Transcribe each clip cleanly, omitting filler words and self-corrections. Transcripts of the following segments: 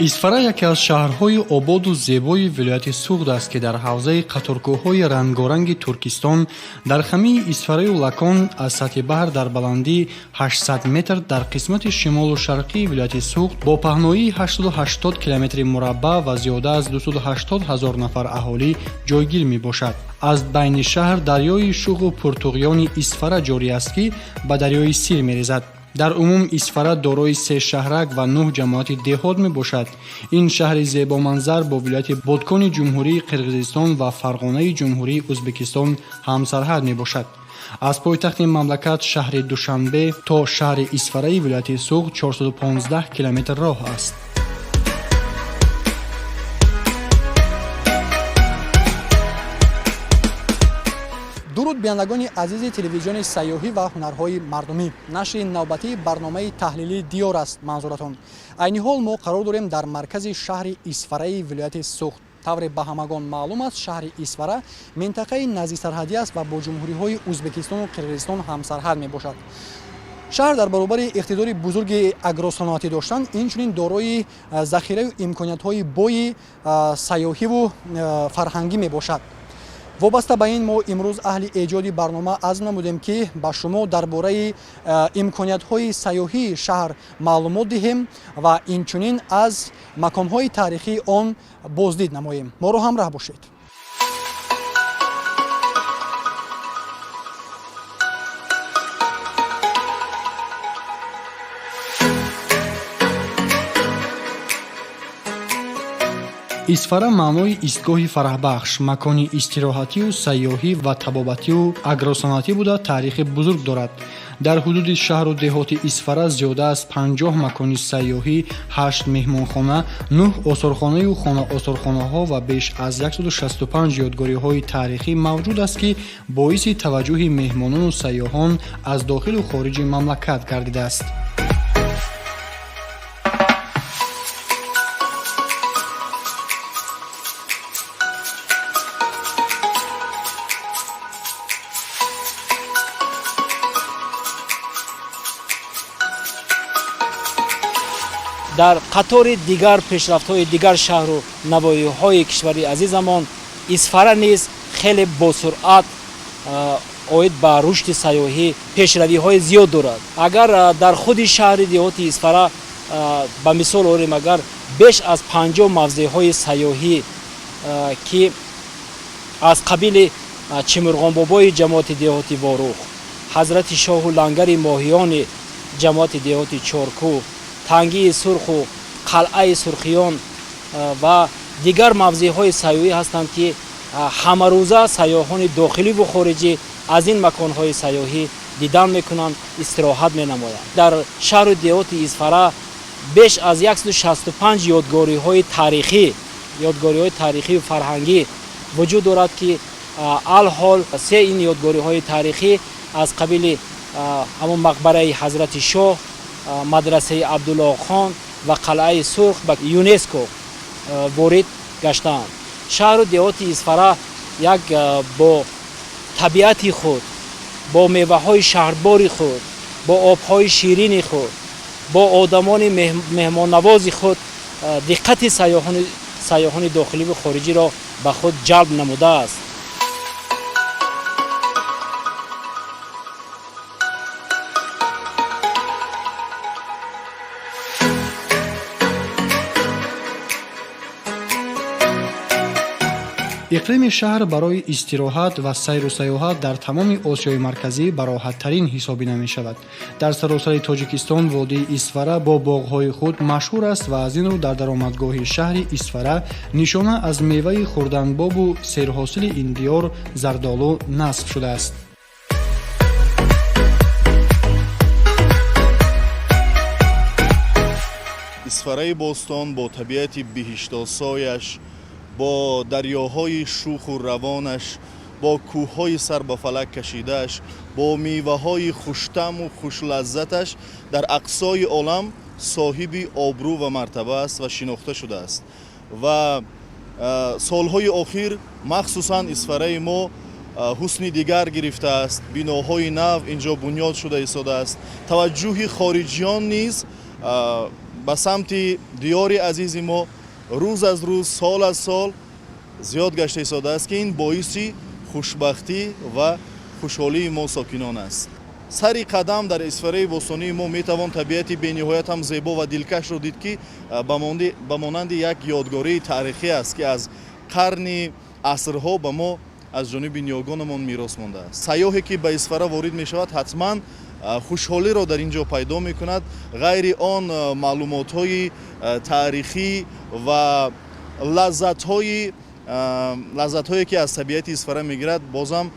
исфара яке аз шаҳрҳои ободу зебои вилояти суғд аст ки дар ҳавзаи қаторкӯҳҳои рангоранги туркистон дар хамии исфараю лакон аз сатҳи баҳр дар баландии 800 метр дар қисмати шимолу шарқии вилояти суғд бо паҳноии 880 километри мураббаъ ва зиёда аз 280 000 нафар аҳолӣ ҷойгир мебошад. аз байни шаҳр дарёи шуғу пуртуғёни исфара ҷорӣ аст ки ба дарёи сир мерезад. дар умум исфара дорои 3 шаҳрак ва 9 ҷамоати деҳот мебошад. ин шаҳри зебоманзар бо вилояти бодкони ҷумҳурии қирғизистон ва фарғонаи ҷумҳурии ӯзбекистон ҳамсарҳад мебошад. аз пойтахти мамлакат шаҳри душанбе то шаҳри исфараи вилояти суғд 415 километр роҳ аст. дуруд бинандагони азизи телевизиони сайёҳӣ ва ҳунарҳои мардумӣ. нашри навбатии барномаи таҳлилии диёр аст манзуратон. айни ҳол мо қарор дорем дар маркази шаҳри исфараи вилояти суғд. тавре ба ҳамагон маълум аст, шаҳри исфара минтақаи наздиксарҳадӣ аст ва бо ҷумҳуриҳои ӯзбекистону қирғизистон ҳамсарҳад мебошад. шаҳр дар баробари иқтидори бузурги агросаноатӣ доштан инчунин дорои захираю имкониятҳои бои сайёҳиву фарҳангӣ мебошад. вобаста ба ин мо имрӯз аҳли эҷоди барнома азм намудем ки ба шумо дар бораи имкониятҳои сайёҳии шаҳр маълумот диҳем ва инчунин аз маконҳои таърихии он боздид намоем. моро ҳамроҳ бошед. исфара маънои истгоҳи фараҳбахш, макони истироҳатию сайёҳӣ ва табобатию агросаноатӣ буда таърихи бузург дорад. дар ҳудуди шаҳру деҳоти исфара зиёда аз 50 макони сайёҳӣ, 8 меҳмонхона, 9 осорхонаю хона-осорхонаҳо ва беш аз 165 ёдгориҳои таърихӣ мавҷуд аст ки боиси таваҷҷӯҳи меҳмонону сайёҳон аз дохилу хориҷи мамлакат гардидааст. дар қатори дигар пешрафтҳои дигар шаҳру навоиҳои кишвари азизамон исфара низ хеле босуръат оид ба рушди сайёҳӣ пешравиҳои зиёд дорад. агар дар худи шаҳри деҳоти исфара ба мисол орем, агар беш аз 50 мавзеъҳои сайёҳӣ ки аз қабили чимурғонбобои ҷамоати деҳоти ворух, ҳазрати шоҳу лангари моҳиёни ҷамоати деҳоти чоркӯ, тангии сурху қалъаи сурхиён ва дигар мавзеъҳои сайёҳӣ ҳастанд ки ҳамарӯза сайёҳони дохиливу хориҷӣ аз ин маконҳои сайёҳӣ дидан мекунанд, истироҳат менамоянд. дар шаҳру деҳоти исфара беш аз 165 ёдгориҳои таърихиву фарҳангӣ вуҷуд дорад ки алҳол се ин ёдгориҳои таърихӣ аз қабили ҳамон мақбараи ҳазрати шоҳ, мадрасаи абдуллоҳхон ва қалъаи сурх ба юнеско ворид гаштаанд. шаҳру деҳоти исфара як бо табиати худ, бо меваҳои шаҳрбори худ, бо обҳои ширини худ, бо одамони меҳмоннавози худ диққати сайёҳони дохиливу хориҷиро ба худ ҷалб намудааст. иқлими шаҳр барои истироҳат ва сайру сайёҳат дар тамоми осиёи марказӣ ба роҳаттарин ҳисобида мешавад. дар саросари тоҷикистон водии исфара бо боғҳои худ машҳур аст ва аз ин рӯ дар даромадгоҳи шаҳри исфара нишона аз меваи хурданбобу серҳосили ин диёр зардолу насб шудааст. исфараи бостон бо табиати биҳиштосояш, бо дарёҳои шуху равонаш, бо кӯҳҳои сар ба фалак кашидааш, бо меваҳои хуштаму хушлаззаташ дар ақсои олам соҳиби обрӯ ва мартаба аст ва шинохта шудааст. ва солҳои охир махсусан исфараи мо ҳусни дигар гирифтааст, биноҳои нав инҷо бунёд шуда истодааст. таваҷҷӯҳи хориҷиён низ ба самти диёри азизи мо рӯз аз рӯз сол аз сол зиёд гашта истодааст ки ин боиси хушбахтӣ ва хушҳолии мо сокинон аст. сари қадам дар исфараи бостонии мо метавон табиати бениҳоят ҳам зебо ва дилкашро дид ки ба монанди як ёдгории таърихӣ аст ки аз қарни асрҳо ба мо аз ҷониби ниёгонамон мирос мондааст. сайёҳе ки ба исфара ворид мешавад ҳатман хушҳолиро дар ин ҷо пайдо мекунад, ғайри он маълумотҳои таърихӣ ва лаззатҳое ки аз табиати исфара мегирад, бозам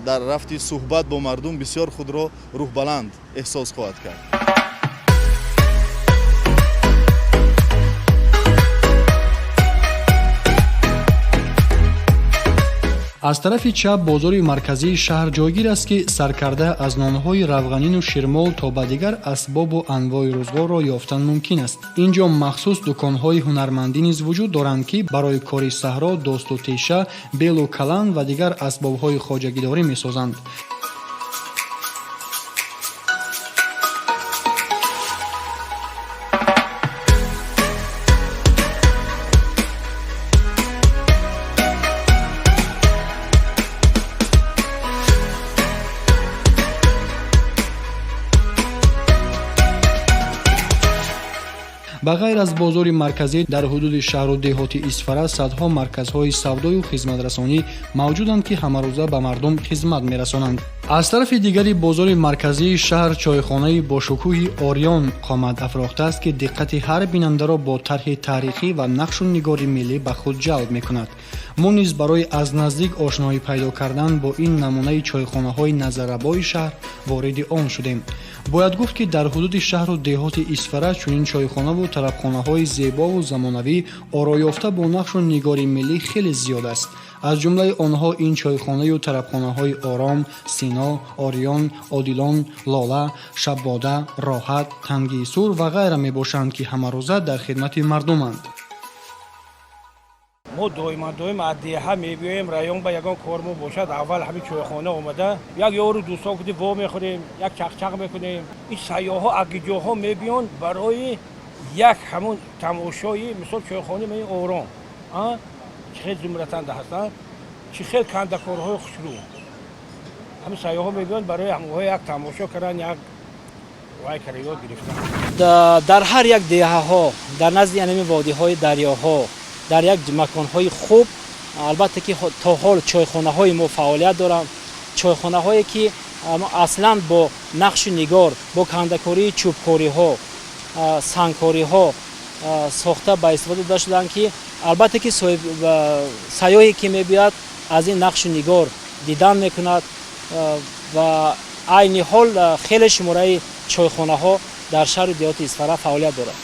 дар рафти суҳбат бо мардум бисёр худро рӯҳбаланд эҳсос хоҳад кард. аз тарафи чап бозори марказии шаҳр ҷойгир аст ки саркарда аз нонҳои равғанину ширмол то ба дигар асбобу анвои рӯзгорро ёфтан мумкин аст. ин ҷо махсус дуконҳои ҳунармандӣ низ вуҷуд доранд ки барои кори саҳро досту теша, белу калан ва дигар асбобҳои хоҷагидорӣ месозанд. ба ғайр аз бозори марказӣ дар ҳудуди шаҳру деҳоти исфара садҳо марказҳои савдою хизматрасонӣ мавҷуданд ки ҳамарӯза ба мардум хизмат мерасонанд. аз тарафи дигари бозори марказии шаҳр чойхонаи бошукӯҳи Орион қомат афрохтааст ки диққати ҳар бинандаро бо тарҳи таърихӣ ва нақшу нигори миллӣ ба худ ҷалб мекунад. мо низ барои аз наздик ошноӣ пайдо кардан бо ин намунаи чойхонаҳои назаррабои шаҳр вориди он шудем. бояд гуфт ки дар ҳудуди шаҳру деҳоти исфара чунин чойхонаву тарабхонаҳои зебову замонавӣ ороёфта бо нақшу нигори миллӣ хеле зиёд аст. аз ҷумлаи онҳо ин чойхонаю тарабхонаҳои Ором, Сино, Орион, Одилон, Лола, Шаббода, Роҳат, Тангисур ва ғайра мебошанд ки ҳамарӯза дар хидмати мардуманд. мо доим аз деҳа мебиёем, район ба ягон кормо бошад, аввал ҳамин чойхона омада як ёру дӯстон куди во мехӯрем, як чақчақ мекунем. ин сайёҳо агиҷоҳо мебиён барои як ҳамун тамошои мисол чойхонаи мани Ором чӣ хел зумратанда ҳастанд, чӣ хел кандакорҳои хушрӯ. ҳамин сайёҳо мебиён барои ҳамоҳо як тамошо кардан, як вай кара ёд гирифтан. дар ҳар як деҳаҳо, дар назди анами водиҳои дарёҳо, дар як маконҳои хуб, албатта ки то ҳол чойхонаҳои мо фаъолият доранд. чойхонаҳое ки аслан бо нақшу нигор, бо кандакории чӯбкориҳо, сангкориҳо сохта ба истифода дода шуданд ки албатта ки сайёҳе ки мебиёяд аз ин нақшу нигор дидан мекунад ва айни ҳол хеле шумораи чойхонаҳо дар шаҳру деҳоти исфара фаъолият дорад.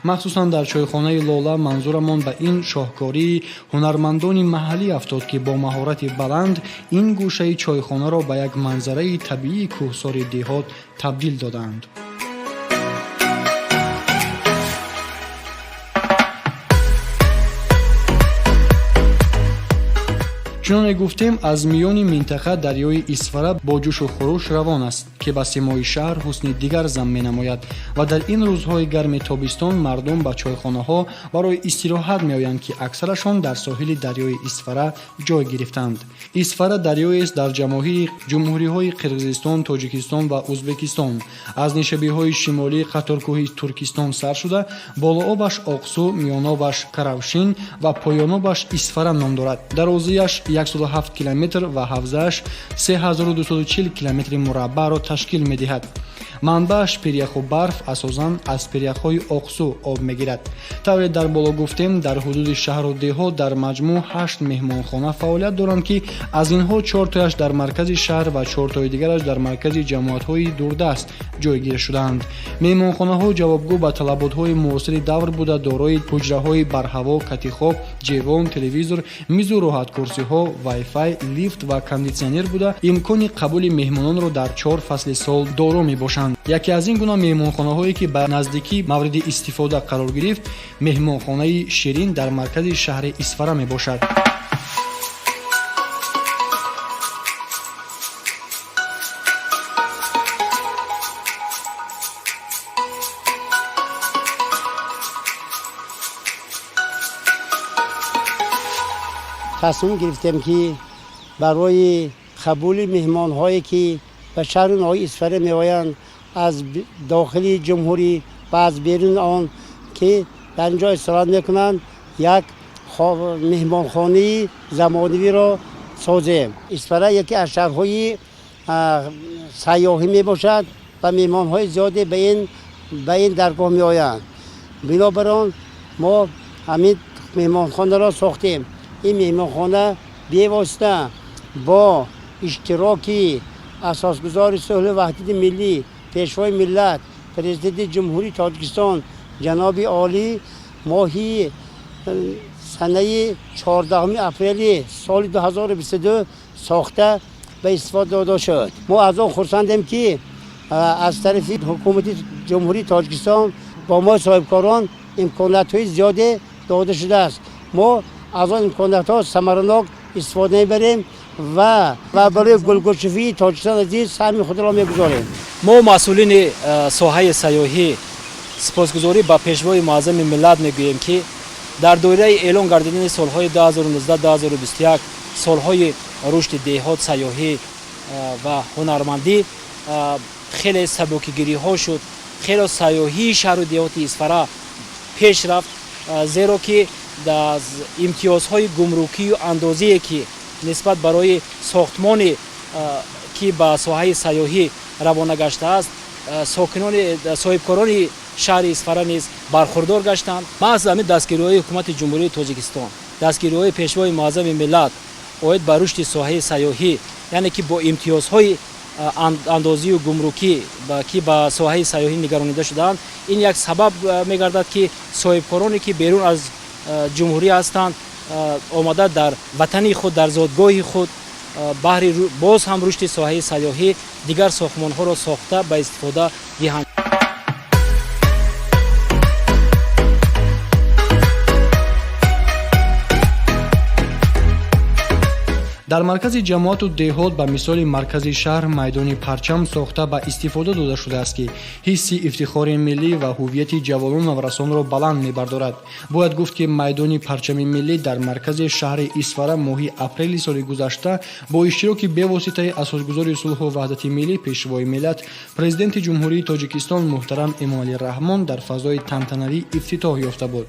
махсусан дар чойхонаи Лола манзурамон ба ин шоҳкории ҳунармандони маҳаллӣ афтод ки бо маҳорати баланд ин гӯшаи чойхонаро ба як манзараи табиии кӯҳсори деҳот табдил доданд. чуноне гуфтем, аз миёни минтақа дарёи Исфара бо ҷӯшу хуруш равон аст ки ба симои шаҳр ҳусни дигар зам менамояд ва дар ин рӯзҳои гарми тобистон мардум ба чойхонаҳо барои истироҳат меоянд ки аксарашон дар соҳили дарёи Исфара ҷой гирифтанд. Исфара дарёест дар ҷамоҳири ҷумҳуриҳои Қирғизистон, Тоҷикистон ва Ӯзбекистон. аз нишабиҳои шимолии қаторкӯҳи Туркистон сар шуда, болообаш Оқсу, миёнобаш Каравшин ва поёнобаш Исфара ном дорад. дарозияш 107 километр ва ҳавзааш 3240 километри мураббаъро ташкил медиҳад. манбааш пиряху барф асосан аз пиряхҳои Оқсу об мегирад. тавре дар боло гуфтем, дар ҳудуди шаҳру деҳот дар маҷмӯъ 8 меҳмонхона фаъолият доранд ки аз инҳо 4тояш дар маркази шаҳр ва 4тои дигараш дар маркази ҷамоатҳои дурдаст ҷойгир шудаанд. меҳмонхонаҳо ҷавобгӯ ба талаботҳои муосири давр буда дорои ҳуҷраҳои барҳаво, катихоб, ҷевон, телевизор, мизу роҳаткурсиҳо, вайфай, лифт ва кондитсионер буда имкони қабули меҳмононро дар 4 фасли сол доро мебошанд. яке аз ин гуна меҳмонхонаҳое ки ба наздикӣ мавриди истифода қарор гирифт, меҳмонхонаи Ширин дар маркази шаҳри Исфара мебошад. تصمیم گرفتیم که برای قبول مهمان هایی که به شهر نوای اصفهان می آیند از داخل جمهوری و از بیرون آن که در اینجا استراحت میکنند یک مهمانخانه زمانوی را سازیم. اصفهان یکی از شهرهای سیاحی می باشد و مهمان های زیادی به این درگاه می آیند. بنابراین ما همین مهمانخانه را ساختیم. این مهمانخانه بی‌واسطه با اشتراک اساسگزار صلح و وحدت ملی، پیشوای ملت، پرزیدنت جمهوری تاجیکستان جناب عالی ماهی سنه 14 اپریل سال 2022 ساخته به استفاده داده شد. ما از آن خرسندیم که از طرف حکومت جمهوری تاجیکستان با ما صاحبکاران امکانات‌های زیادی داده شده است. ما از آن امکانات‌ها ثمرناک استفاده می‌بریم و برای گلگشفی تاجیکستان عزیز سهم خود را می‌گذاریم. ما مسئولین ساحه سیاحی سپاسگزاری با پیشوای معظم ملت میگوییم که در دوره اعلان گردیدن سالهای 2019-2021 سالهای رشد دهات سیاحی و هنرمندی خیلی سبکگیری ها شد. خیلی سیاحی شهر و دهات اصفهان پیش رفت، زیرا که از امتیازهای گمرکی و اندازه‌ای که نسبت برای ساختمان که با ساحه سیاحی روانه گشته است ساکنان صاحبکاران شهر اصفهان نیز برخوردار گشتند. ما از همین دستگیری‌های حکومت جمهوری تاجیکستان، دستگیری‌های پیشوای معظم ملت اوید بر رشد ساحه سیاحی، یعنی که با امتیازهای اندازی و گمرکی که با ساحه سیاحی نگرانیده شدند، این یک سبب می‌گردد که صاحبکارانی که بیرون از جمهوری هستند آمده در وطن خود، در زادگاه خود بهر باز هم رشد ساحه سیاحی دیگر ساختمان‌ها را ساخته به استفاده دهند. дар маркази ҷамоату деҳот ба мисоли маркази шаҳр майдони парчам сохта ба истифода дода шудааст ки ҳисси ифтихори миллӣ ва ҳуввияти ҷавонон наврасонро баланд мебардорад. бояд гуфт ки майдони парчами миллӣ дар маркази шаҳри исфара моҳи апрели соли гузашта бо иштироки бевоситаи асосгузори сулҳу ваҳдати миллӣ пешвои миллат президенти ҷумҳурии тоҷикистон муҳтарам эмомалӣ раҳмон дар фазои тантанавӣ ифтитоҳ ёфта буд.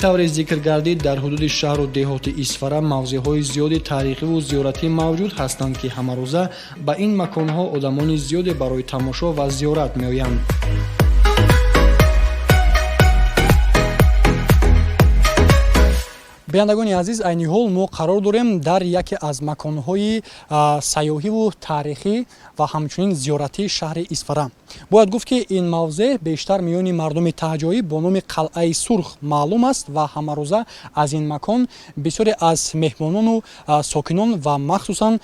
тавре зикр гардид дар ҳудуди шаҳру деҳоти исфара мавзеъҳои зиёди таърихиву зиёратӣ мавҷуд ҳастанд ки ҳамарӯза ба ин маконҳо одамони зиёде барои тамошо ва зиёрат меоянд. биёндагони азиз, айни ҳол мо қарор дорем дар яке аз маконҳои сайёҳиву таърихӣ ва ҳамчунин зиёратии шаҳри исфара. бояд гуфт ки ин мавзеъ бештар миёни мардуми таҳҷоӣ бо номи қалъаи сурх маълум аст ва ҳамарӯза аз ин макон бисёре аз меҳмонону сокинон ва махсусан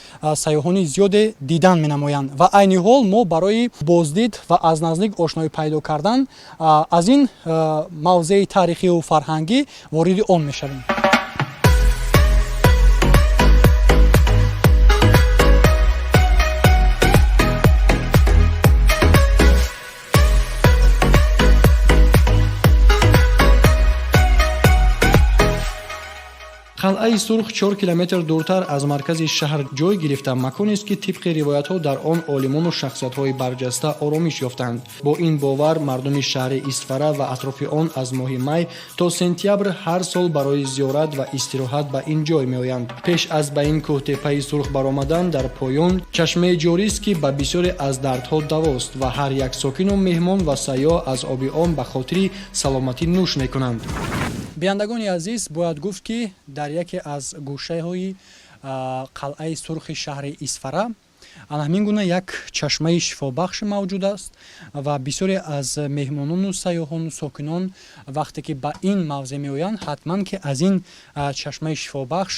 сайёҳони зиёде дидан менамоянд ва айни ҳол мо барои боздид ва аз наздик ошноӣ пайдо кардан аз ин мавзеъи таърихиву фарҳангӣ вориди он мешавем. қалъаи сурх 4 километр дуртар аз маркази шаҳр ҷой гирифта маконест ки тибқи ривоятҳо дар он олимону шахсиятҳои барҷаста оромиш ёфтанд. бо ин бовар мардуми шаҳри исфара ва атрофи он аз моҳи май то сентябр ҳар сол барои зиёрат ва истироҳат ба ин ҷой меоянд. пеш аз ба ин кӯҳтепаи сурх баромадан дар поён чашмаи ҷорист ки ба бисёре аз дардҳо давост ва ҳар як сокину меҳмон ва сайёҳ аз оби он ба хотири саломатӣ нӯш мекунанд. биёндагони азиз, бояд гуфт ки дар яке аз гӯшаҳои қалъаи сурхи шаҳри исфара ҳамин гуна як чашмаи шифобахш мавҷуд аст ва бисёре аз меҳмонону сайёҳону сокинон вақте ки ба ин мавзеъ меоянд ҳатман ки аз ин чашмаи шифобахш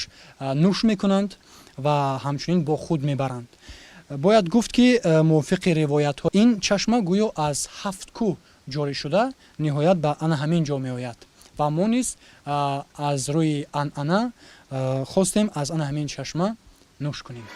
нӯш мекунанд ва ҳамчунин бо худ мебаранд. бояд гуфт ки мувофиқи ривоятҳо ин чашма гӯё аз 7 кӯҳ ҷорӣ шуда ниҳоят ба ана ҳамин ҷо меояд ва мо низ аз рӯи анъана хостем аз ана ҳамин чашма нӯш кунем.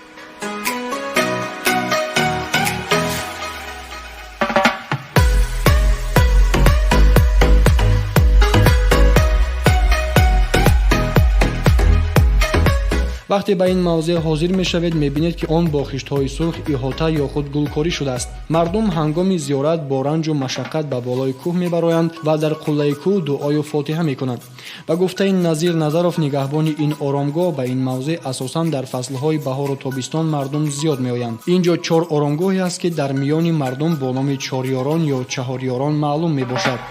вақте ба ин мавзеъ ҳозир мешавед мебинед ки он бо хиштҳои сурх иҳота ё худ гулкорӣ шудааст. Мардум ҳангоми зиёрат бо ранҷу машаққат ба болои кӯҳ мебароянд ва дар қуллаи кӯҳ дуою фотиҳа мекунанд. Ба гуфтаи Назир Назаров, нигаҳбони ин оромгоҳ, ба ин мавзеъ асосан дар фаслҳои баҳору тобистон мардум зиёд меоянд. Инҷо 4 оромгоҳе аст ки дар миёни мардум бо номи чорёрон ё чаҳорёрон маълум мебошад.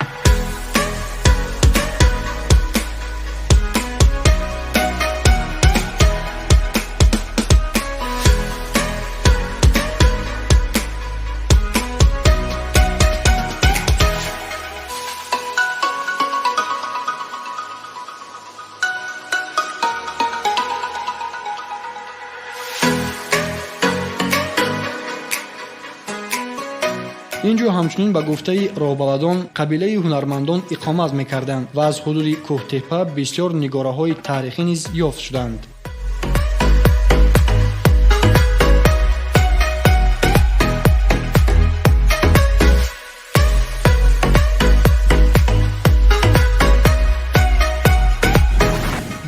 инҷо ҳамчунин ба гуфтаи роҳбаладон қабилаи ҳунармандон иқомат мекарданд ва аз ҳудуди кӯҳтепа бисёр нигораҳои таърихӣ низ ёфт шуданд.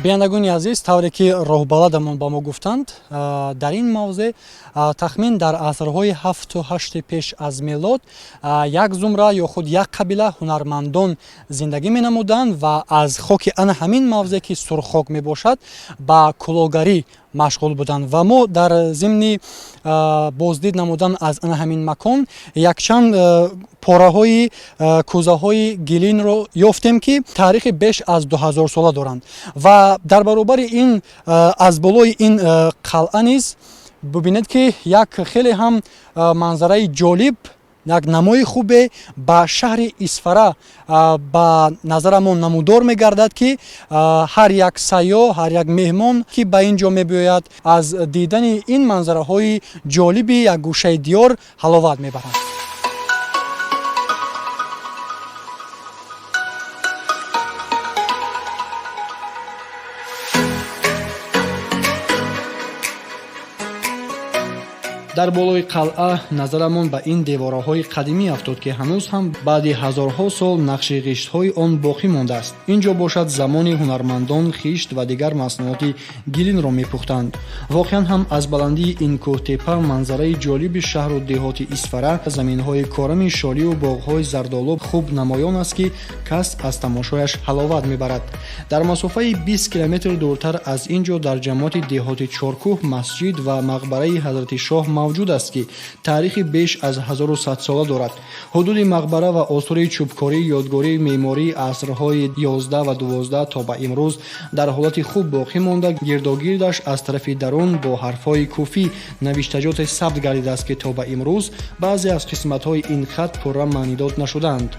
биёндагони азиз, тавре ки роҳбаладамон ба мо гуфтанд, дар ин мавзеъ тахмин дар асрҳои 7-8 пеш аз милод як зумра ё худ як қабила ҳунармандон зиндагӣ менамуданд ва аз хоки ана ҳамин мавзеъ ки сурххок мебошад ба кӯлогарӣ машғул буданд ва мо дар зимни боздид намудан аз ана ҳамин макон якчанд пораҳои кӯзаҳои гилинро ёфтем ки таърихи беш аз 2000 сола доранд ва дар баробари ин аз болои ин қалъа низ бубинед ки як хеле ҳам манзараи ҷолиб, як намои хубе ба шаҳри Исфара ба назарамон намудор мегардад ки ҳар як сайёҳ, ҳар як меҳмон ки ба ин ҷо мебиёяд аз дидани ин манзараҳои ҷолиби як гӯшаи диёр ҳаловат мебарад. дар болои қалъа назарамон ба ин девораҳои қадимӣ афтод ки ҳанӯз ҳам баъди ҳазорҳо сол нақши ғиштҳои он боқӣ мондааст. ин ҷо бошад замони ҳунармандон хишт ва дигар маснуоти гилинро мепухтанд. воқеан ҳам аз баландии ин кӯҳтепа манзараи ҷолиби шаҳру деҳоти Исфара, заминҳои корами шоливу боғҳои зардолуб хуб намоён аст ки кас аз тамошояш ҳаловат мебарад. дар масофаи 20 километр дуртар аз ин ҷо дар ҷамоати деҳоти Чоркӯҳ масҷид ва мақбараи ҳазрати шоҳ мавҷуд аст ки таърихи беш аз 1100 сола дорад. ҳудуди мақбара ва осори чӯбкорӣ ёдгории меъмории асрҳои 11 ва 12 то ба имрӯз дар ҳолати хуб боқӣ монда, гирдогирдаш аз тарафи дарун бо ҳарфҳои кӯфӣ навиштаҷоте сабт гардидааст ки то ба имрӯз баъзе аз қисматҳои ин хат пурра маънидод нашуданд.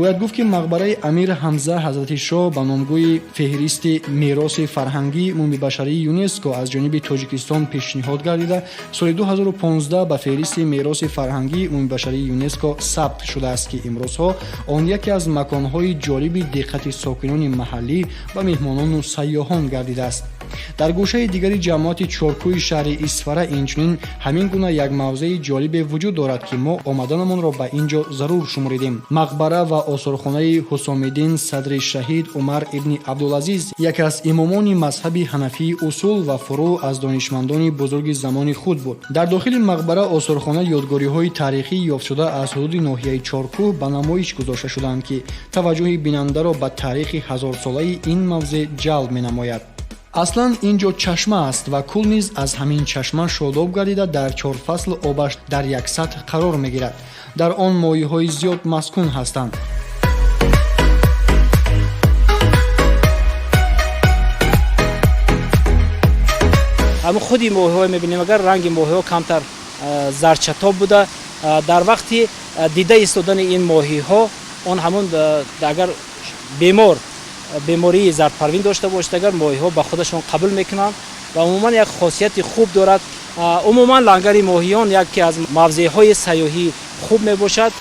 бояд гуфт ки мақбараи амир Ҳамза ҳазрати шоҳ ба номгӯи феҳристи мероси фарҳангии умуми башарии ЮНЕСКО аз ҷониби Тоҷикистон пешниҳод гардида, соли 2015 ба феҳристи мероси фарҳангии умуми башарии ЮНЕСКО сабт шудааст ки имрӯзҳо он яке аз маконҳои ҷолиби диққати сокинони маҳаллӣ ва меҳмонону сайёҳон гардидааст. дар гӯшаи дигари ҷамоати чоркӯи шаҳри Исфара инчунин ҳамин гуна як мавзеи ҷолибе вуҷуд дорад ки мо омаданамонро ба ин ҷо зарур шуморидем. мақбара ва осорхонаи Ҳусомиддин Садри Шаҳид Умар ибни Абдулазиз, яке аз имомони мазҳаби ҳанафии усул ва фурӯъ аз донишмандони бузурги замони худ буд. дар дохили мақбара осорхона ёдгориҳои таърихӣ ёфтшуда аз ҳудуди ноҳияи Чоркӯҳ ба намоиш гузошта шуданд ки таваҷҷӯҳи бинандаро ба таърихи ҳазорсолаи ин мавзеъ ҷалб менамояд. аслан ин ҷо чашма аст ва кӯл низ аз ҳамин чашма шодоб гардида дар 4 фасл обаш дар як сатҳ қарор мегирад. дар он моҳиҳои зиёд маскун ҳастанд. ҳамин худи моҳиҳо мебинем, агар ранги моҳиҳо камтар зарчатоб буда, дар вақти дида истодани ин моҳиҳо он ҳамон агар бемории зардпарвин дошта бошад, агар моҳиҳо ба худашон қабул мекунанд ва умуман як хосияти хуб дорад. умуман лангари моҳиён яке аз мавзеъҳои сайёҳӣ хуб мебошад.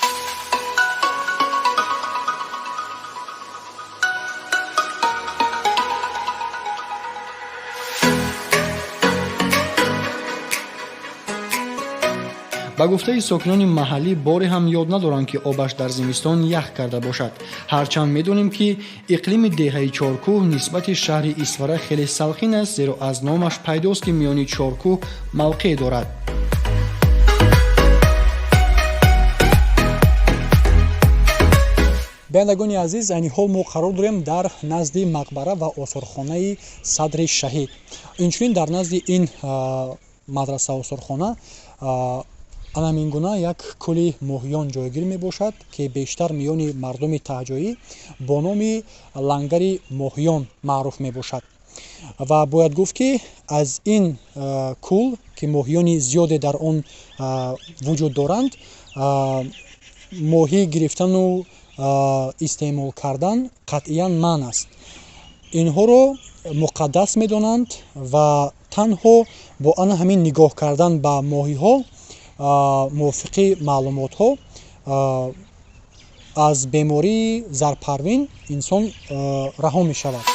ба гуфтаи сокинони маҳаллӣ боре ҳам ёд надоранд ки обаш дар зимистон ях карда бошад. ҳарчанд медонем ки иқлими деҳаи Чоркӯҳ нисбати шаҳри Исфара хеле салхин аст, зеро аз номаш пайдост ки миёни Чоркӯҳ мавқеъ дорад. бинандагони азиз, айни ҳол мо қарор дорем дар назди мақбара ва осорхонаи Садри Шаҳид. Инчунин дар назди ин мадраса осорхона анамин гуна як кӯли моҳиён ҷойгир мебошад ки бештар миёни мардуми таҳҷоӣ бо номи лангари моҳиён маъруф мебошад. ва бояд гуфт ки аз ин кӯл ки моҳиёни зиёде дар он вуҷуд доранд, моҳӣ гирифтану истеъмол кардан қатъиян манъ аст. инҳоро муқаддас медонанд ва танҳо бо ана ҳамин нигоҳ кардан ба моҳиҳо мувофиқи маълумотҳо аз бемории зарпарвин инсон раҳо мешавад.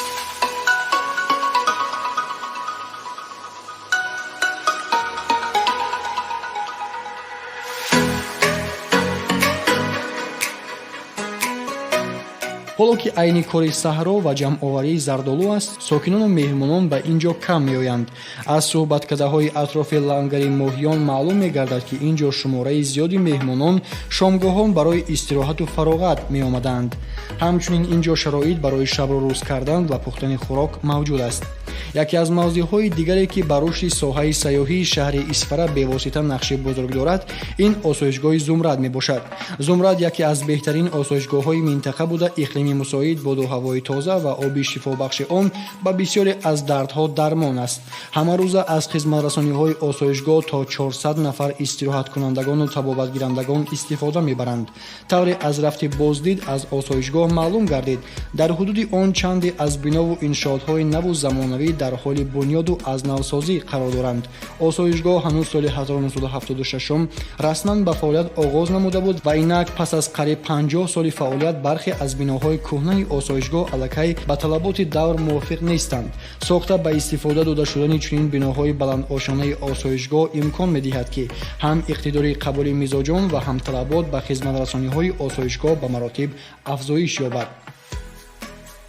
ҳоло ки айни кори саҳро ва ҷамъоварии зардолу аст, сокинону меҳмонон ба ин ҷо кам меоянд. аз суҳбаткардаҳои атрофи лангари моҳиён маълум мегардад ки ин ҷо шумораи зиёди меҳмонон шомгоҳон барои истироҳату фароғат меомаданд. ҳамчунин ин ҷо шароит барои шабру рӯз кардан ва пухтани хӯрок мавҷуд аст. яке аз мавзеъҳои дигаре ки ба рушди соҳаи сайёҳии шаҳри Исфара бевосита нақши бузург дорад, ин осоишгоҳи Зумрад мебошад. Зумрад яке аз беҳтарин осоишгоҳҳои минтақа буда, иқлими мусоид, боду ҳавои тоза ва оби шифобахши он ба бисёре аз дардҳо дармон аст. ҳамарӯза аз хизматрасониҳои осоишгоҳ то 400 нафар истироҳаткунандагону табобатгирандагон истифода мебаранд. тавре аз рафти боздид аз осоишгоҳ маълум гардид, дар ҳудуди он чанде аз бинову иншоотҳои наву замонавӣ дар ҳоли бунёду аз навсозӣ қарор доранд. осоишгоҳ ҳанӯз соли 1976 расман ба фаъолият оғоз намуда буд ва инак пас аз қариб 50 соли фаъолият бархе аз биноҳои кӯҳнаи осоишгоҳ аллакай ба талаботи давр мувофиқ нестанд. сохта ба истифода дода шудани чунин биноҳои баландошонаи осоишгоҳ имкон медиҳад ки ҳам иқтидори қабули мизоҷон ва ҳам талабот ба хизматрасониҳои осоишгоҳ ба маротиб афзоиш ёбад.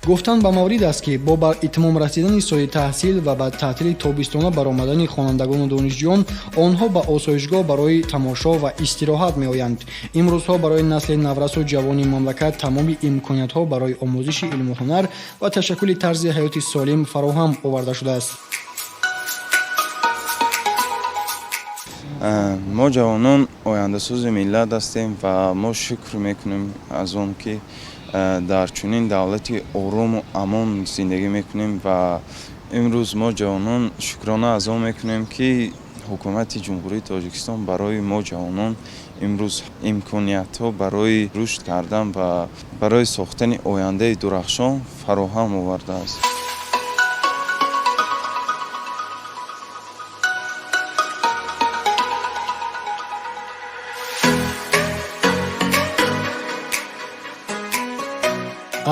гуфтан ба маврид аст ки бо ба итмом расидани соли таҳсил ва ба таътили тобистона баромадани хонандагону донишҷӯён, онҳо ба осоишгоҳ барои тамошо ва истироҳат меоянд. имрӯзҳо барои насли наврасу ҷавони мамлакат тамоми имкониятҳо барои омӯзиши илму ҳунар ва ташаккули тарзи ҳаёти солим фароҳам оварда шудааст. мо ҷавонон ояндасӯзи миллат ҳастем ва мо шукр мекунем аз он ки дар чунин давлати орому амон зиндагӣ мекунем ва имрӯз мо ҷавонон шукрона азо мекунем ки ҳукумати ҷумҳурии Тоҷикистон барои мо ҷавонон имрӯз имкониятҳо барои рушд кардан ва барои сохтани ояндаи дурахшон фароҳам овардааст.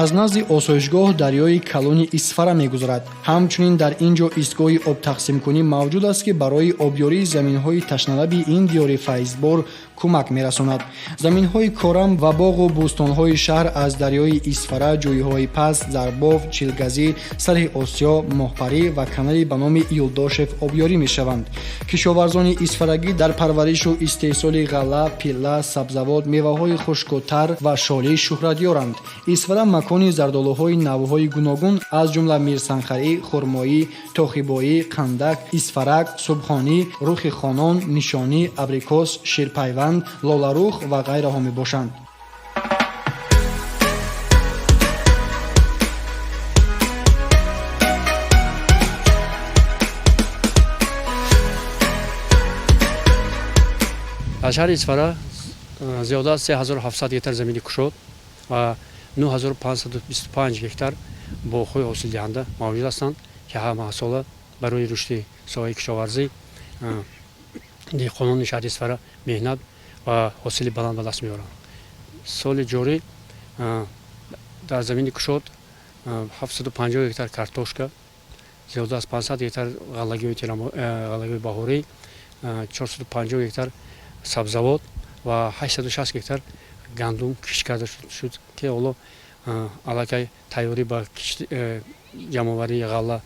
аз назди осоишгоҳ дарёи калони Исфара мегузарад. ҳамчунин дар ин ҷо истгоҳи обтақсимкунӣ мавҷуд аст ки барои обёрии заминҳои ташналаби ин диёри файзбор кӯмак мерасонад. заминҳои корам ва боғу бӯстонҳои шаҳр аз дарёи Исфара, ҷӯйҳои паст, Зарбов, Чилгазӣ, Сарҳи Осиё, Моҳпарӣ ва канали ба номи Юлдошев обёрӣ мешаванд. кишоварзони исфарагӣ дар парваришу истеҳсоли ғалла, пилла, сабзавот, меваҳои хушкутар ва шолӣ шӯҳратёранд. Исфара макони зардолуҳои навъҳои гуногун аз ҷумла мирсанхарӣ, хурмоӣ, тохибоӣ, қандак, исфарак, субҳонӣ, рухи хонон, нишонӣ, абрикос, ширпайванд, лоларух ва ғайраҳо мебошанд. аз шаҳри Исфара зиёда аз 3700 гектар замини кушод و 9525 گکتار باغ‌های حاصلدهنده موجود هستند که همه سال برای رشد ساحه کشاورزی دیهقانان شهر اسفاره مهنت و حاصل بلند به دست می‌آورند. سال جاری در زمین کشاد 750 گکتار کارتوشکا، زیاده از 500 گکتار غله‌های بهاری، 450 گکتار سبزیجات و 860 گکتار گندم کشت کرده شد که حالا علاقه تیاری با جمع‌آوری غله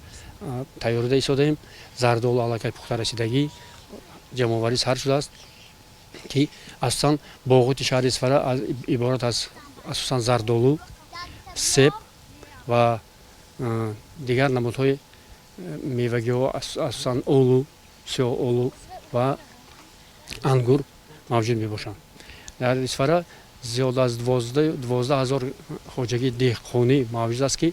تیاری ایستادیم. زردآلو علاقه پخته رسیدگی جمع‌آوری سر شده است که اصلا باغات شهر اسفاره عبارت از اساساً زردآلو، سیب و دیگر نمودهای میوگی ها اساساً اولو، سیاه اولو و انگور موجود می باشند. در اسفاره زیاد از 12,000 خواجگی دهقانی موجود است که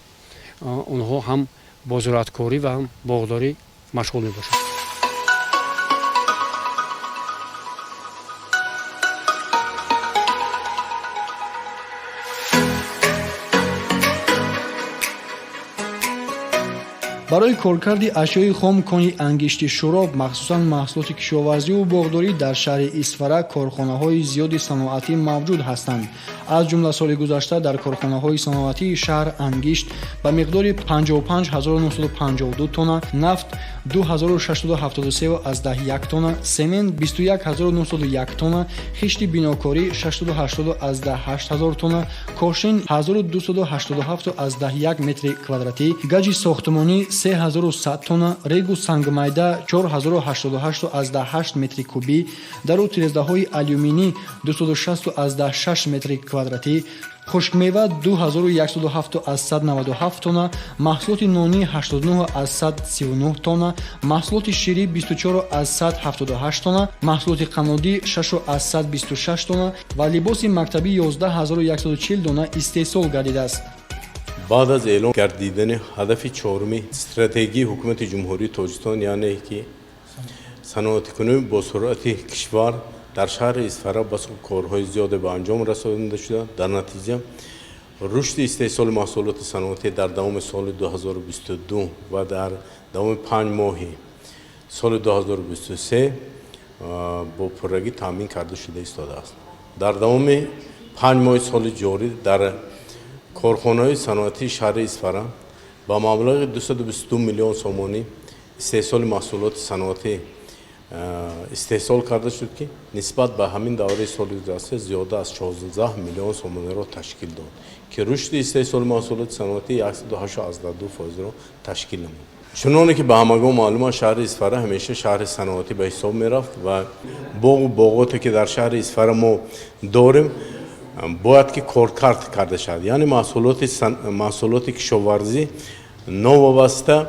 اونها هم با زراعتکاری و هم باغداری مشغول می باشند. برای کارکرد اشیای خام کانی انگشتی شراب مخصوصاً محصولات کشاورزی و باغداری در شهر اسفاره کارخانه‌های زیادی صنعتی موجود هستند. از جمله سال گذشته در کارخانه‌های صنعتی شهر انگشت به مقدار 55952 تن، نفت 2673 تن، سمنت 21901 تن، خشت بناکاری 680 تن، کاشین 1287 متر کвадрати، گچ ساختمانی 3100 تن، ریگ و سنگ میده 4088 متر کوبی، در تیرزده‌های آلومینی 260 متر کвадрати، خشک میوه 2107 تن، محصولات نانی 89 تن، محصولات شیری 24 تن، محصولات قنادی 6 تن و لباس مکتبی 11140 دانه استحصال گردیده است. بعد از اعلام گردیدن هدف چهارمی استراتژی حکومت جمهوری تاجیکستان یعنی که صنعت کنی با سرعت کشور در شهر اسفاره با کارهای زیاد به انجام رسانده شده، در نتیجه رشد استحصال محصولات صنعتی در دوام سال 2022 و در دوام 5 ماهی سال 2023 با پررگی تامین کرده شده ایستاده است. در دوام 5 ماه سال جاری در کارخانه‌های صنعتی شهر اسفاره با مبلغ 222 میلیون سومانی استحصال محصولات صنعتی استحصال کرده شد که نسبت به همین دوره سال گذشته زیاده از 14 میلیون سومانی را تشکیل داد که رشد استحصال محصولات صنعتی 182% را تشکیل نمود. چنانه که به همگان معلوم است شهر اسفاره همیشه شهر صنعتی به حساب می‌رفت و باغاتی که در شهر اسفاره ما داریم باید که کارکرد کرده شد، یعنی محصولات کشاورزی نوابسته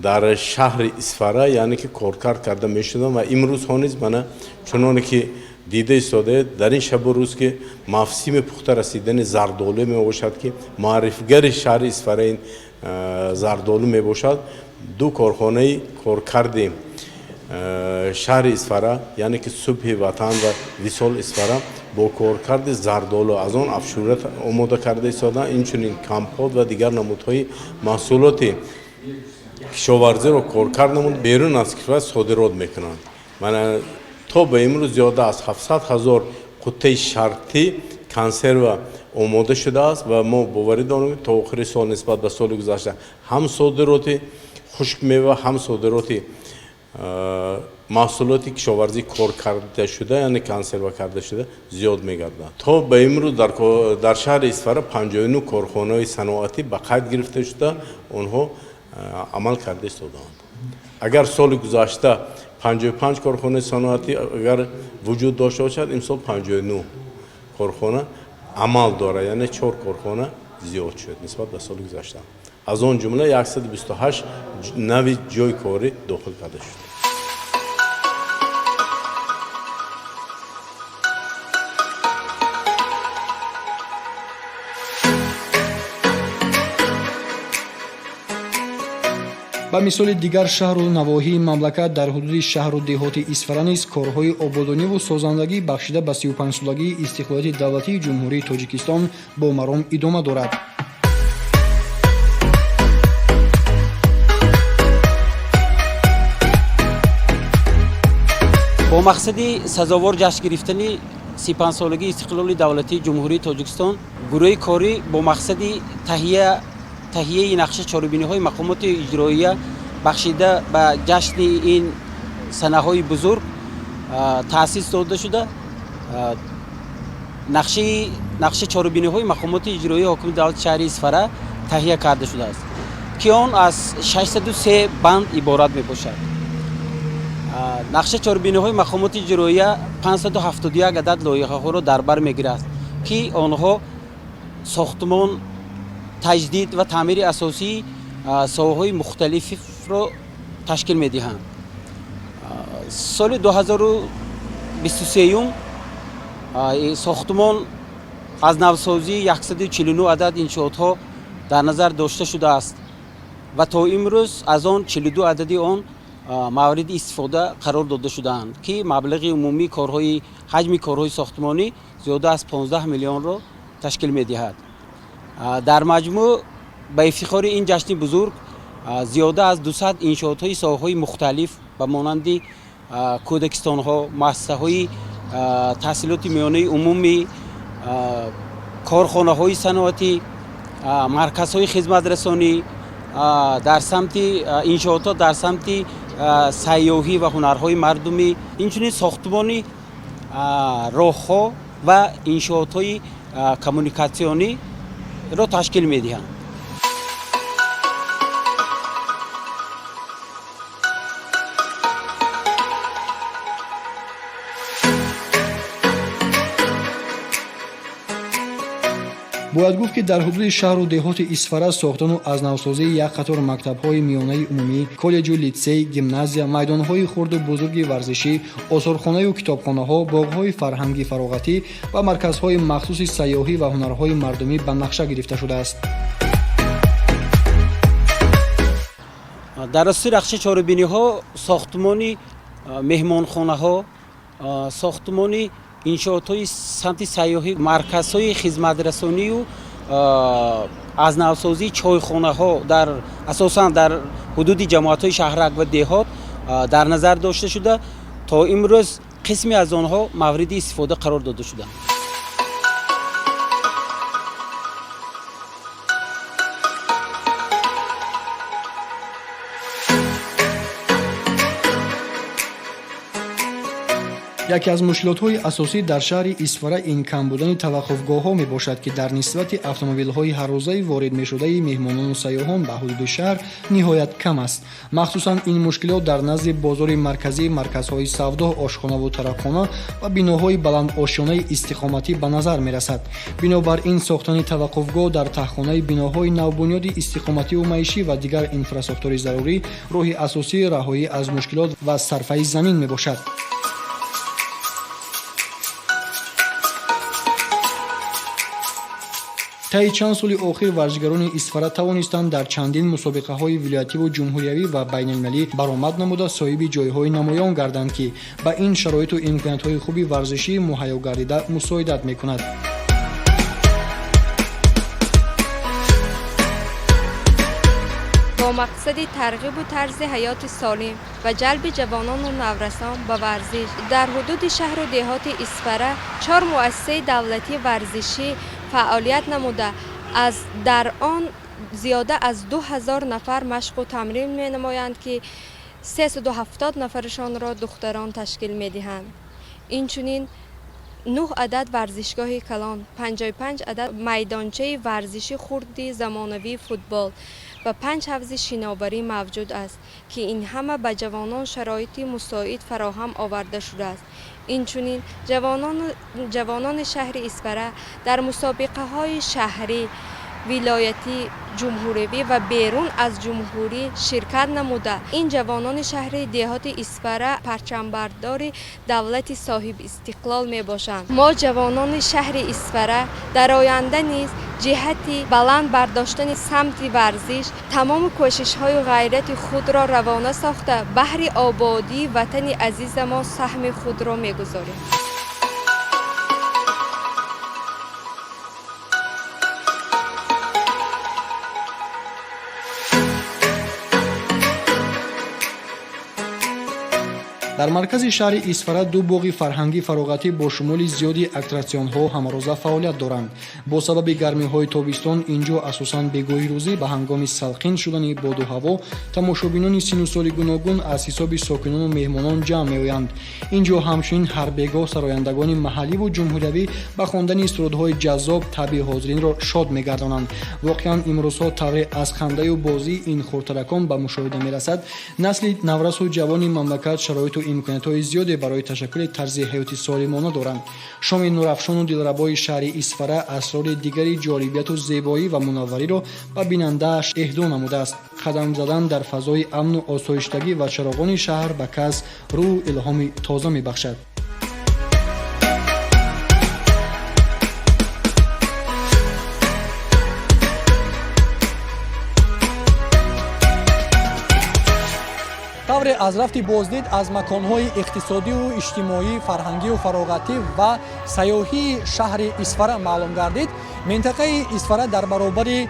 در شهر اسفاره یعنی که کارکرد کرده میشدن و امروز ها نیز من چنانه که دیده ایستاده در این شب و روز که موسم پخته رسیدن زردآلو می باشد که معرفیگر شهر اسفاره این زردآلو می باشد، دو کارخانه کارکرد شهر اسفاره یعنی که صبح وطن و وصال اسفاره با کارکرد زردآلو از آن افشورت آماده کرده ایستادن، اینچنین کمپوت و دیگر نمودهای محصولات کشاورزی را کارکرد نمود بیرون از کشور صادرات میکنند. من تا به امروز زیاده از 700,000 قطعه شرطی کنسرو آماده شده است و ما باوری داریم تا آخر سال نسبت به سال گذشته هم صادرات خشک میوه هم صادرات محصولات کشاورزی کار کرده شده یعنی کنسرو کرده شده زیاد میگردد. تا به امروز در شهر اسفاره 59 کارخانه‌های صنعتی به قید گرفته شده، آنها عمل کرده ایستادند. اگر سال گذشته 55 کارخانه صنعتی اگر وجود داشته باشد، امسال 59 کارخانه عمل داره، یعنی 4 کارخانه زیاد شد نسبت به سال گذشته. از آن جمله 128 نوع جای کاری داخل کرده شد. ба мисоли дигар шаҳру навоҳии мамлакат дар ҳудуди шаҳру деҳоти Исфара низ корҳои ободониву созандагӣ бахшида ба 35-солагии истиқлолияти давлатии ҷумҳурии Тоҷикистон бо маром идома дорад. бо мақсади сазовор ҷашн гирифтани 35-солагии истиқлоли давлатии ҷумҳурии Тоҷикистон, гурӯҳи корӣ бо мақсади таҳияи нақша чорабиниҳои мақомоти иҷроия бахшида ба ҷашни ин санаҳои бузург таъсис дода шуда, нақши чорабиниҳои мақомоти иҷроии ҳокими давлати шаҳри Исфара таҳия карда шудааст, ки он аз 603 банд иборат мебошад. нақша чорабиниҳои мақомоти иҷроия 571 адад лоиҳаҳоро дар бар мегирад, ки онҳо сохтмон, таҷдид ва таъмири асосии соҳаҳои мухталифро ташкил медиҳанд. соли 2023 сохтмон аз навсозии 149 адад иншоотҳо дар назар дошта шудааст ва то имрӯз аз он 42 адади он мавриди истифода қарор дода шудаанд, ки маблағи умумии ҳаҷми корҳои сохтмонӣ зиёда аз 15 миллионро ташкил медиҳад. дар маҷмӯъ ба ифтихори ин ҷашни бузург зиёда аз 200 иншоотҳои соҳаҳои мухталиф ба монанди кӯдакистонҳо, муассисаҳои таҳсилоти миёнаи умумӣ, корхонаҳои саноатӣ, марказҳои хизматрасонӣ, дар самти иншоотҳо дар самти сайёҳӣ ва ҳунарҳои мардумӣ, инчунин сохтмони роҳҳо ва иншоотҳои коммуникатсиониро ташкил медиҳанд. бояд гуфт ки дар ҳудуди шаҳру деҳоти Исфара сохтану азнавсозии як қатор мактабҳои миёнаи умумӣ, коллеҷу литсей, гимназия, майдонҳои хурду бузурги варзишӣ, осорхонаю китобхонаҳо, боғҳои фарҳанги фароғатӣ ва марказҳои махсуси сайёҳӣ ва ҳунарҳои мардумӣ ба нақша гирифта шудааст. дар асоси нақши чорабиниҳо сохтмони меҳмонхонаҳо, сохтмони иншоотҳои самти сайёҳӣ, марказҳои хизматрасонию азнавсозии чойхонаҳо асосан дар ҳудуди ҷамоатҳои шаҳрак ва деҳот дар назар дошта шуда, то имрӯз қисме аз онҳо мавриди истифода қарор дода шуданд. яке аз мушкилотҳои асосӣ дар шаҳри Исфара ин кам будани таваққуфгоҳҳо мебошад, ки дар нисбати автомобилҳои ҳаррӯзаи ворид мешудаи меҳмонону сайёҳон ба ҳудуди шаҳр ниҳоят кам аст. махсусан ин мушкилот дар назди бозори марказӣ, марказҳои савдо, ошхонаву тарабхона ва биноҳои баландошёнаи истиқоматӣ ба назар мерасад. бинобар ин сохтани таваққуфгоҳ дар таҳхонаи биноҳои навбунёди истиқомативу маишӣ ва дигар инфраструктураи зарурӣ роҳи асосии раҳоӣ аз мушкилот ва сарфаи замин мебошад. таи чанд соли охир варзишгарони Исфара тавонистанд дар чандин мусобиқаҳои вилоятиву ҷумҳуриявӣ ва байналмилалӣ баромад намуда соҳиби ҷойҳои намоён гарданд, ки ба ин шароиту имкониятҳои хуби варзишӣ муҳайё гардида мусоидат мекунад. با مقصد ترغیب و طرز حیات سالم و جلب جوانان و نورسان به ورزش در حدود شهر و دهات اسفره 4 مؤسسه دولتی ورزشی فعالیت نموده در آن زیاده از 2000 نفر مشق و تمرین می نمایند که 370 نفرشان را دختران تشکیل می دهند. اینچنین 9 عدد ورزشگاه کلان، 55 عدد میدانچه ورزشی خردی زمانوی فوتبال و 5 حوض شناوری موجود است که این همه به جوانان شرایط مساعد فراهم آورده شده است. اینچنین جوانان شهر اسفره در مسابقه های شهری، ولایتی، جمهوری و بیرون از جمهوری شرکت نموده این جوانان شهر دهات اسفره پرچمبردار دولت صاحب استقلال می باشند. ما جوانان شهر اسفره در آینده نیز جهتی بلند برداشتن سمت ورزش تمام کوشش‌های و غیرت خود را روانه ساخته بهر آبادی وطن عزیز ما سهم خود را می‌گذاریم. дар маркази шаҳри исфара ду боғи фарҳангӣ фароғатӣ бо шумоли зиёди аттраксионҳо ҳамарӯза фаъолият доранд. Бо сабаби гармиҳои тобистон инҷо асосан бегоҳи рӯзӣ ба ҳангоми салқин шудани боду ҳаво тамошобинони синну соли гуногун аз ҳисоби сокинону меҳмонон ҷамъ меоянд. Инҷо ҳамчунин ҳар бегоҳ сарояндагони маҳалливу ҷумҳуриявӣ ба хондани сурудҳои ҷаззоб таби ҳозиринро шод мегардонанд. Воқеан имрӯзҳо тавре аз хандаю бозии ин хурдтаракон ба мушоҳида мерасад, насли наврасу ҷавони мамлакат шароиту имкониятҳои зиёде барои ташаккули тарзи ҳаёти солимона доранд. Шоми нурафшону дилрабои шаҳри Исфара асрори дигари ҷолибияту зебоӣ ва мунаввариро ба бинандааш эҳдо намудааст. Қадам задан дар фазои амну осоиштагӣ ва чароғони шаҳр ба кас рӯҳу илҳоми тоза мебахшад. тавре аз рафти боздид аз маконҳои иқтисодию иҷтимоӣ, фарҳангию фароғатӣ ва сайёҳии шаҳри Исфара маълум гардид. Минтақаи Исфара дар баробари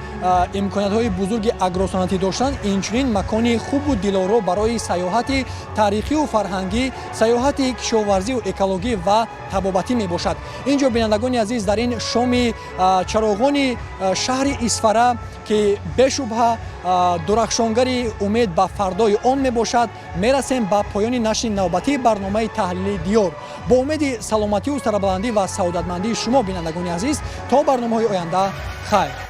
имкониятҳои бузурги агросанъатӣ доштан инчунин макони хубу дилоро барои сайёҳати таърихию фарҳангӣ, сайёҳати кишоварзию экологӣ ва табобатӣ мебошад. Инҷо бинандагони азиз дар ин шоми чароғони шаҳри Исфара ки бешубҳа дурахшонгари умед ба фардои он мебошад, мерасем ба поёни нашри навбатии барномаи таҳлили диёр. Бо умеди саломатию, сарабаландӣ ва саодатмандии шумо бинандагони азиз, то барномаҳои оянда хайр.